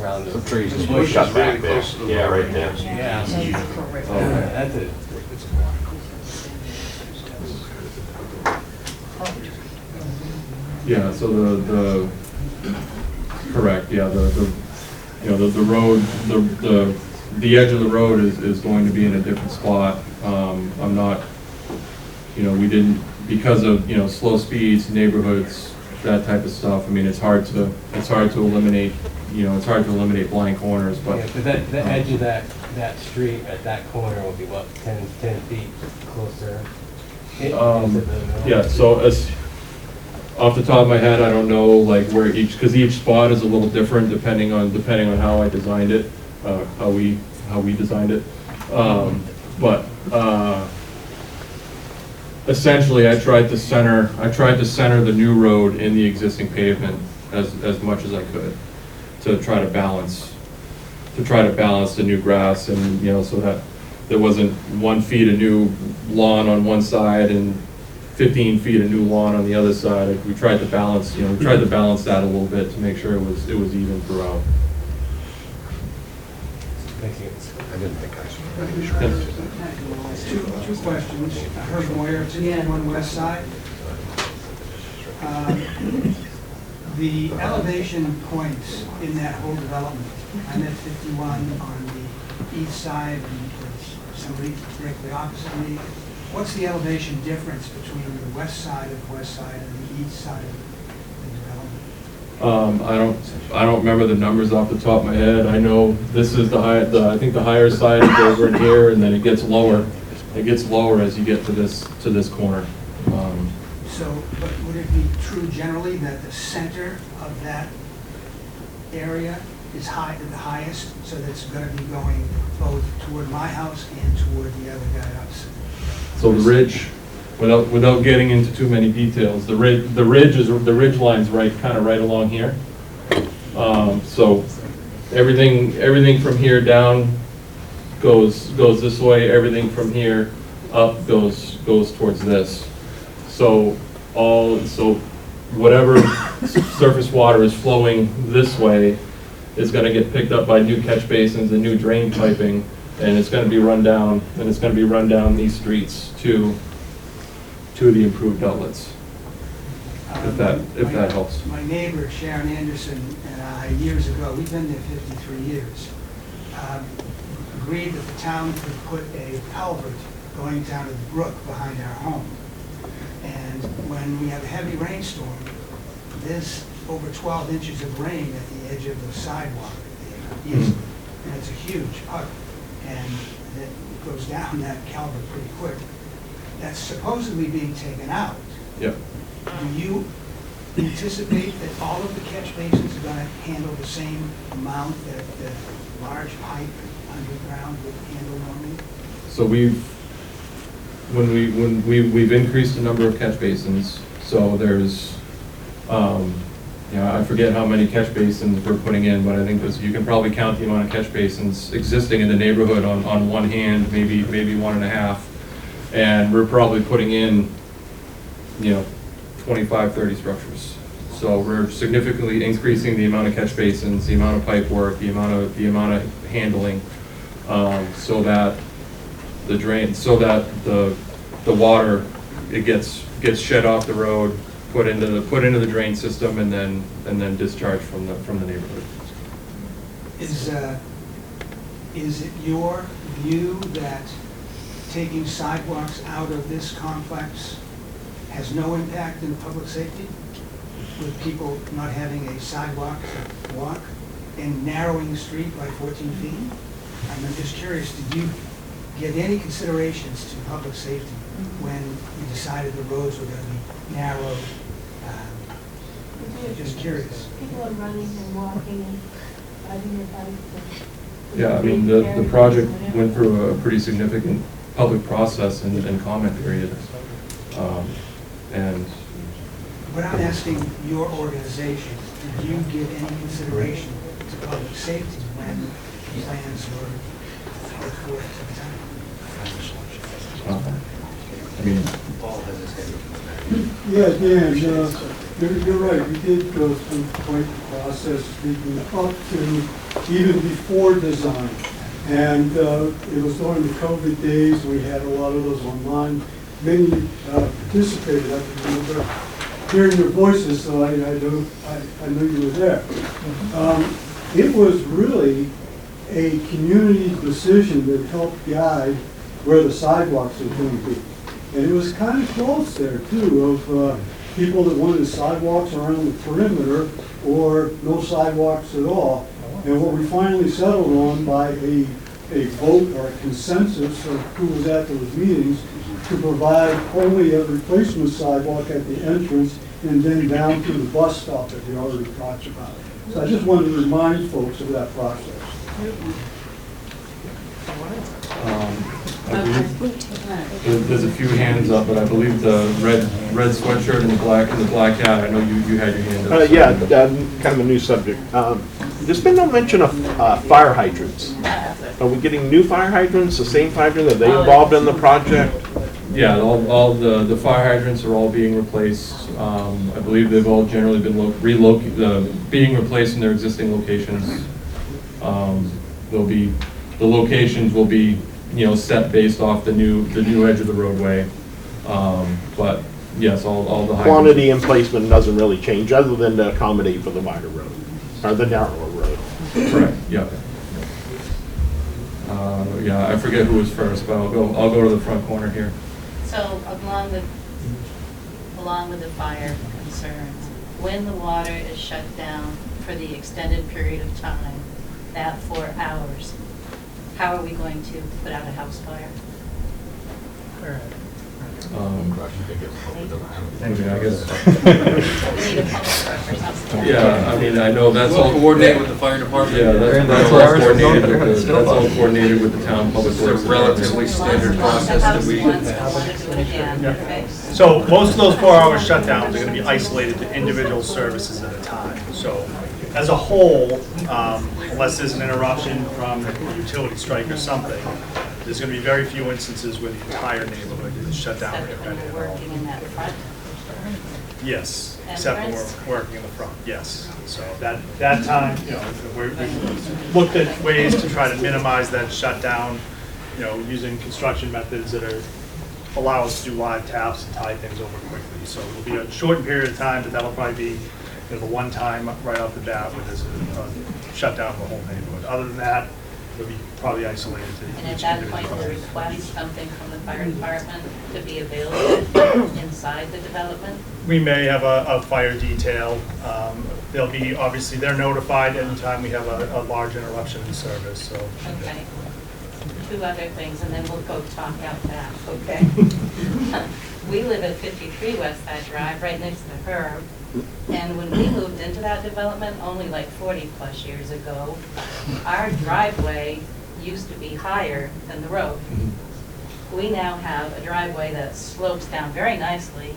Around the trees. Just We'll shut really back there. close to the Yeah, road. right there. Yeah. That's it. Yeah, so correct, yeah, the road, the edge of the road is going to be in a different spot. I'm not, we didn't, because of, slow speeds, neighborhoods, that type of stuff, I mean, it's hard to eliminate, it's hard to eliminate blind corners, but. Yeah, but the edge of that street at that corner will be what, 10 feet closer? Yeah, so as, off the top of my head, I don't know like where because each spot is a little different depending on how I designed it, how we designed it. But essentially, I tried to center the new road in the existing pavement as much as I could to try to balance the new grass and so that there wasn't 1 feet of new lawn on one side and 15 feet of new lawn on the other side. We tried to balance, that a little bit to make sure it was even throughout. Thank you. I didn't think I should. Two questions. Herb Moyer, 51 West Side. The elevation points in that whole development, I'm at 51 on the east side and there's somebody directly opposite me. What's the elevation difference between the west side of West Side and the east side of the development? I don't remember the numbers off the top of my head. I know this is I think the higher side is over in here, and then it gets lower. It gets lower as you get to this corner. But would it be true generally that the center of that area is the highest, so that's going to be going both toward my house and toward the other guy's? So the ridge, without getting into too many details, the ridge line's kind of right along here. So everything from here down goes this way. Everything from here up goes towards this. So whatever surface water is flowing this way is gonna get picked up by new catch basins and new drain piping, and it's gonna be run down, these streets to the improved outlets, if that helps. My neighbor, Sharon Anderson, and I, years ago, we've been there 53 years, agreed that the town could put a culvert going down to the brook behind our home. And when we have a heavy rainstorm, there's over 12 inches of rain at the edge of the sidewalk there, easily. And it's a huge puddle, and it goes down that culvert pretty quick. That's supposedly being taken out. Yep. Do you anticipate that all of the catch basins are gonna handle the same amount that the large pipe underground would handle normally? So we've increased the number of catch basins, so there's, I forget how many catch basins we're putting in, but I think you can probably count the amount of catch basins existing in the neighborhood on one hand, maybe 1.5. And we're probably putting in, 25, 30 structures. So we're significantly increasing the amount of catch basins, the amount of pipe work, the amount of handling, so that the water, it gets shed off the road, put into the drain system, and then discharged from the neighborhood. Is it your view that taking sidewalks out of this complex has no impact in public safety, with people not having a sidewalk to walk and narrowing the street by 14 feet? I'm just curious, did you give any considerations to public safety when you decided the roads were going to be narrowed? Just curious. People are running and walking and riding their bikes. Yeah, I mean, the project went through a pretty significant public process and comment period. And But I'm asking your organization, did you give any consideration to public safety when plans were put forth to the town? I mean, Paul has his hand up. Yeah, Dan, you're right, we did go through quite the process, leading up to even before design. And it was during the COVID days, we had a lot of those online. Many participated, I can remember hearing your voices, so I knew you were there. It was really a community decision that helped guide where the sidewalks are going to be. And it was kind of close there too, of people that wanted sidewalks around the perimeter or no sidewalks at all. And what we finally settled on by a vote or a consensus of who was at those meetings to provide only a replacement sidewalk at the entrance and then down to the bus stop that we already talked about. So I just wanted to remind folks of that process. I believe there's a few hands up, but I believe the red sweatshirt and the black hat, I know you had your hand up. Yeah, kind of a new subject. There's been no mention of fire hydrants. Are we getting new fire hydrants, the same fire hydrant? Are they involved in the project? Yeah, all the fire hydrants are all being replaced. I believe they've all generally been being replaced in their existing locations. The locations will be set based off the new edge of the roadway. But yes, all the hydrants. Quantity and placement doesn't really change, other than to accommodate for the wider road or the narrower road. Correct. Yeah. Yeah, I forget who was first, but I'll go to the front corner here. So along with the fire concerns, when the water is shut down for the extended period of time, that 4 hours, how are we going to put out a house fire? Anyway, I guess. We need a public work or something. Yeah, I mean, I know that's all Coordinate with the fire department. Yeah, that's all coordinated with the town public It's a works. relatively standard process that we. So most of those 4-hour shutdowns are gonna be isolated to individual services at a time. So as a whole, unless there's an interruption from a utility strike or something, There's gonna be very few instances where the entire neighborhood is shut down. Except when we're working in that front. Yes, except when Entrance? we're working in the front, yes. So that time, we looked at ways to try to minimize that shutdown, using construction methods that allow us to do live taps and tie things over quickly. So it'll be a short period of time, but that'll probably be the one time right off the bat where there's a shutdown of the whole neighborhood. Other than that, it'll be probably isolated to And at each that individual. point, we'll request something from the fire department to be available inside the development. We may have a fire detail. They'll be, obviously, they're notified anytime we have a large interruption in service, so. Okay. Two other things, and then we'll go talk out back, okay? We live at 53 Westside Drive, right next to the Herb. And when we moved into that development, only like 40-plus years ago, our driveway used to be higher than the road. We now have a driveway that slopes down very nicely,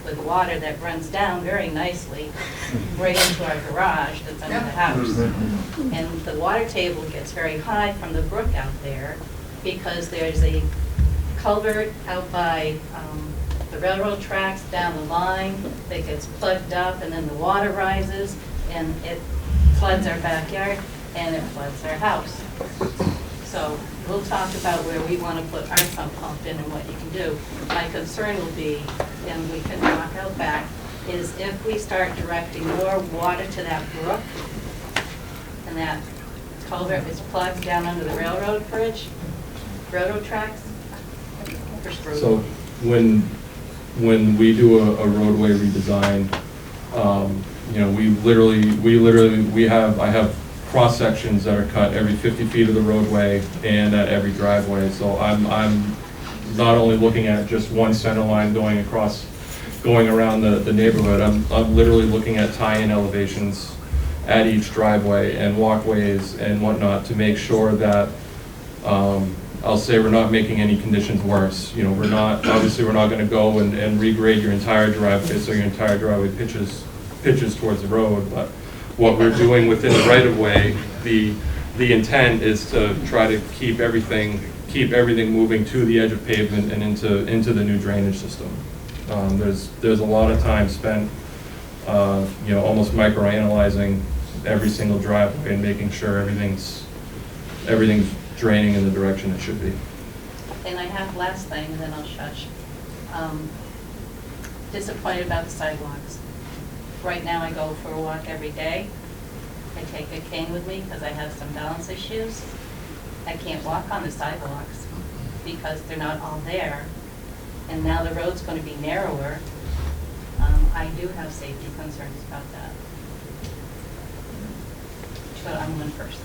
with water that runs down very nicely right into our garage that's under the house. And the water table gets very high from the brook out there because there's a culvert out by the railroad tracks down the line that gets plugged up, and then the water rises and it floods our backyard and it floods our house. So we'll talk about where we want to put our sump pump in and what you can do. My concern will be, and we can talk out back, is if we start directing more water to that brook and that culvert is plugged down under the railroad bridge, railroad tracks, we're screwed. So when we do a roadway redesign, I have cross sections that are cut every 50 feet of the roadway and at every driveway. So I'm not only looking at just one center line going around the neighborhood. I'm literally looking at tie-in elevations at each driveway and walkways and whatnot to make sure that I'll say we're not making any conditions worse. We're not going to go and regrade your entire driveway so your entire driveway pitches towards the road. But what we're doing within the right-of-way, the intent is to try to keep everything moving to the edge of pavement and into the new drainage system. There's a lot of time spent, almost microanalyzing every single driveway and making sure everything's draining in the direction it should be. And I have last thing, and then I'll shush. Disappointed about the sidewalks. Right now, I go for a walk every day. I take a cane with me because I have some balance issues. I can't walk on the sidewalks because they're not all there. And now the road's going to be narrower. I do have safety concerns about that. But I'm one person.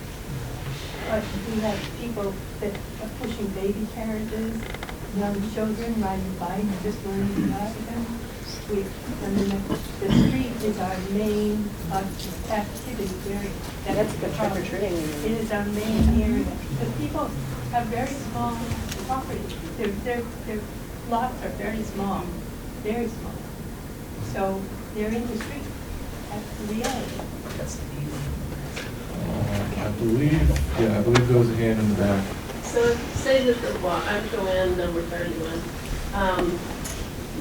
But we have people that are pushing baby carriages, young children riding bikes, just learning to ride them. The street is our main activity area. That's a good trick or treating. It is our main area. Because people have very small property. Their lots are very small, very small. So they're in the street. That's the reality. I believe there was a hand in the back. So say that I'm Joanne, number 31.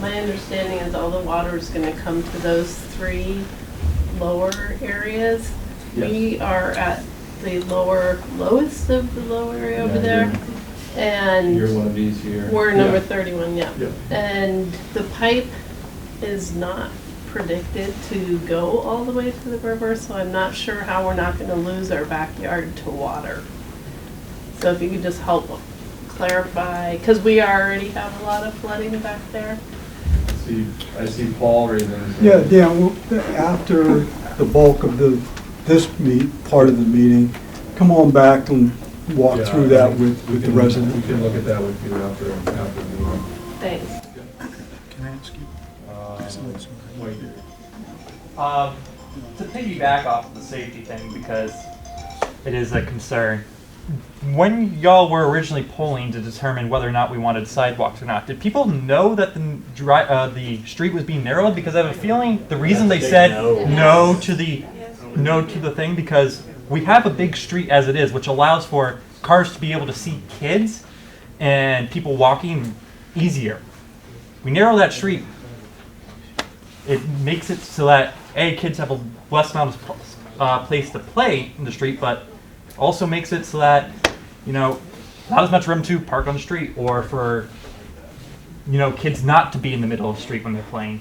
My understanding is all the water is going to come to those three lower areas. Yes. We are at the lowest of the lower area over there. And You're one of these here. we're number Yeah. 31, yeah. Yeah. And the pipe is not predicted to go all the way to the river, so I'm not sure how we're not going to lose our backyard to water. So if you could just help clarify, because we already have a lot of flooding back there. I see Paul raising his hand. Yeah, Dan, after the bulk of part of the meeting, come on back and walk Yeah, through that we with the can- resident. We can look at that with you after the meeting. Thanks. Can I ask you? Wait. To piggyback off of the safety thing, because it is a concern. When y'all were originally polling to determine whether or not we wanted sidewalks or not, did people know that the street was being narrowed? Because I have a feeling the reason they said no to the thing, because we have a big street as it is, which allows for cars to be able to see kids, and people walking easier. We narrow that street. It makes it so that kids have a less amount of place to play in the street, but also makes it so that not as much room to park on the street, or for kids not to be in the middle of the street when they're playing.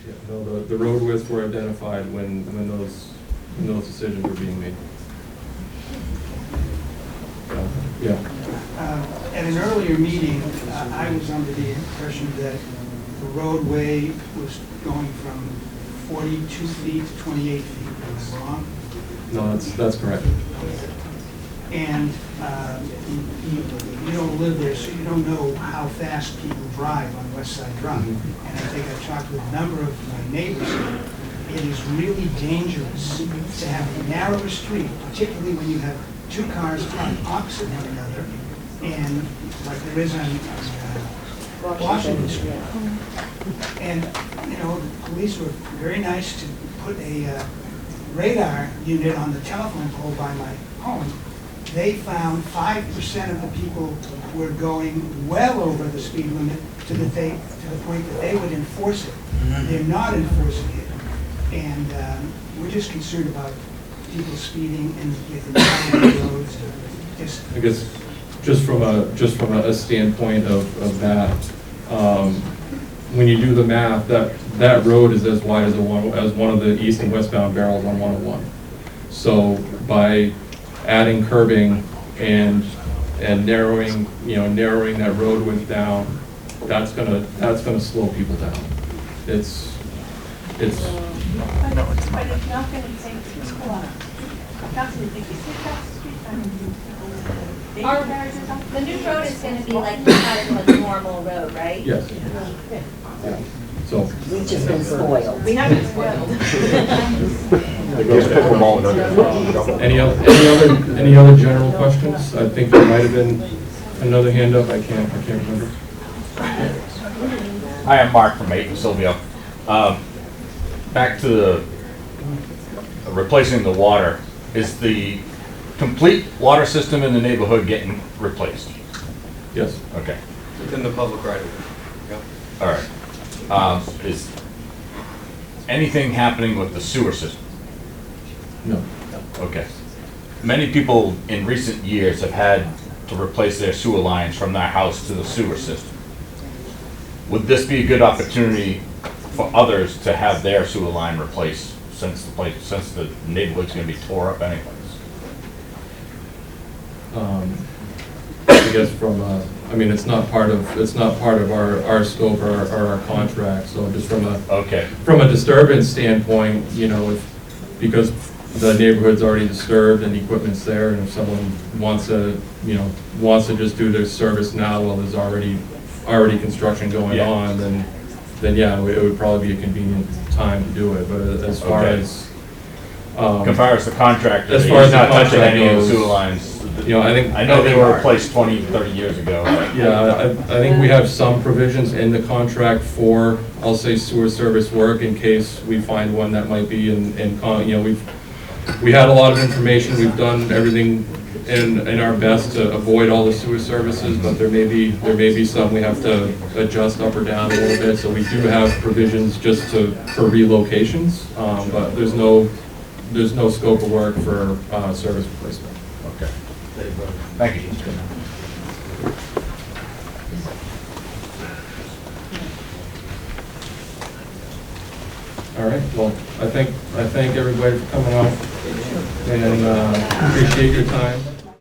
Yeah, no, the road widths were identified when those decisions were being made. Yeah. At an earlier meeting, I was under the impression that the roadway was going from 42 feet to 28 feet. Am I wrong? No, that's correct. And you don't live there, so you don't know how fast people drive on Westside Drive. Mm-hmm. And I think I've talked with a number of my neighbors here. It is really dangerous to have a narrower street, particularly when you have two cars parked opposite one another, and like there is on Washington Street. And, the police were very nice to put a radar unit on the telephone pole by my home. They found 5% of the people were going well over the speed limit to the point that they would enforce it. They're not enforcing it. And we're just concerned about people speeding and with the roads. I guess just from a standpoint of that, when you do the math, that road is as wide as one of the east and westbound barrels on 101. So by adding curbing and narrowing that road width down, that's gonna slow people down. It's But it's not going to take The new road is going to be like kind of a normal road, right? yes. Yeah. So We've just been spoiled. We have been spoiled. any other general questions? I think there might have been another hand up. I can't remember. Hi, I'm Mark from Maple Silvio. Back to the replacing the water. Is the complete water system in the neighborhood getting replaced? Yes. Okay. Within the public right of way. Yeah. All right. Is anything happening with the sewer system? No. Okay. Many people in recent years have had to replace their sewer lines from their house to the sewer system. Would this be a good opportunity for others to have their sewer line replaced, since the neighborhood's going to be tore up anyways? I guess it's not part of our scope or our contract. So just from a disturbance standpoint, because the neighborhood's already disturbed and the equipment's there, and if someone wants to just do their service now while there's already construction going on, then yeah, it would probably be a convenient time to do it. But as far as the contractor, as far as not the touching contract any of the goes, sewer lines. I know they were replaced 20, 30 years ago. Yeah, I think we have some provisions in the contract for, I'll say, sewer service work in case we find one that might be we had a lot of information. We've done everything in our best to avoid all the sewer services, but there may be some we have to adjust up or down a little bit. So we do have provisions just for relocations, but there's no scope of work for service replacement. Okay. Thank you. All right. Well, I thank everybody for coming out, and appreciate your time.